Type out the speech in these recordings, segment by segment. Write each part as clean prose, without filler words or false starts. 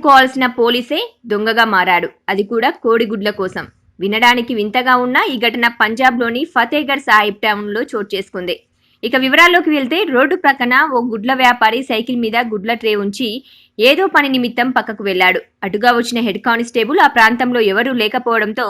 పట్టుకోవాల్సిన పోలీసే దొంగగా మారాడు, అది కూడా కోడిగుడ్ల కోసం. వినడానికి వింతగా ఉన్న ఈ ఘటన పంజాబ్లోని ఫతేగఢ్ సాహిబ్ టౌన్లో చోటు చేసుకుంది. ఇక వివరాల్లోకి వెళ్తే రోడ్డు ప్రక్కన ఓ గుడ్ల వ్యాపారి సైకిల్ మీద గుడ్ల ట్రే ఉంచి ఏదో పని నిమిత్తం పక్కకు వెళ్లాడు. అటుగా వచ్చిన హెడ్ కానిస్టేబుల్ ఆ ప్రాంతంలో ఎవరూ లేకపోవడంతో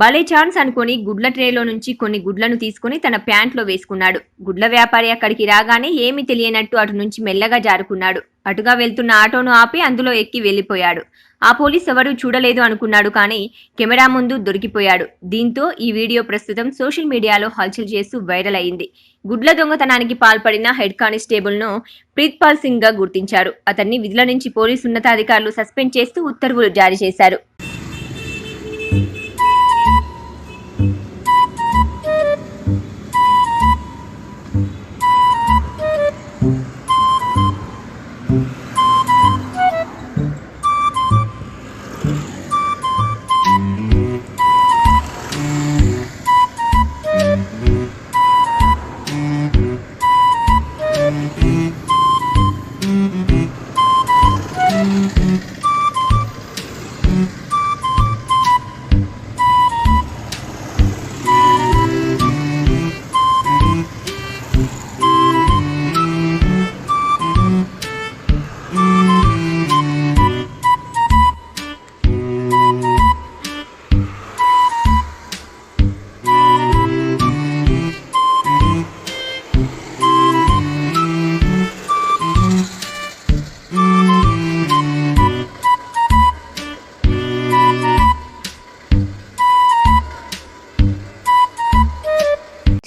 భలే ఛాన్స్ అనుకుని గుడ్ల ట్రేలో నుంచి కొన్ని గుడ్లను తీసుకుని తన ప్యాంట్లో వేసుకున్నాడు. గుడ్ల వ్యాపారి అక్కడికి రాగానే ఏమీ తెలియనట్టు అటు నుంచి మెల్లగా జారుకున్నాడు. అటుగా వెళ్తున్న ఆటోను ఆపి అందులో ఎక్కి వెళ్లిపోయాడు. ఆ పోలీస్ ఎవరూ చూడలేదు అనుకున్నాడు, కానీ కెమెరా ముందు దొరికిపోయాడు. దీంతో ఈ వీడియో ప్రస్తుతం సోషల్ మీడియాలో హల్చల్ చేస్తూ వైరల్ అయింది. గుడ్ల దొంగతనానికి పాల్పడిన హెడ్ కానిస్టేబుల్ ను ప్రీత్పాల్ సింగ్ గా గుర్తించారు. అతన్ని విధుల నుంచి పోలీసు ఉన్నతాధికారులు సస్పెండ్ చేస్తూ ఉత్తర్వులు జారీ చేశారు.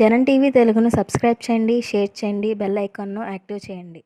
జనం టీవీ తెలుగును సబ్స్క్రైబ్ చేయండి, షేర్ చేయండి, బెల్ ఐకాన్ను యాక్టివ్ చేయండి.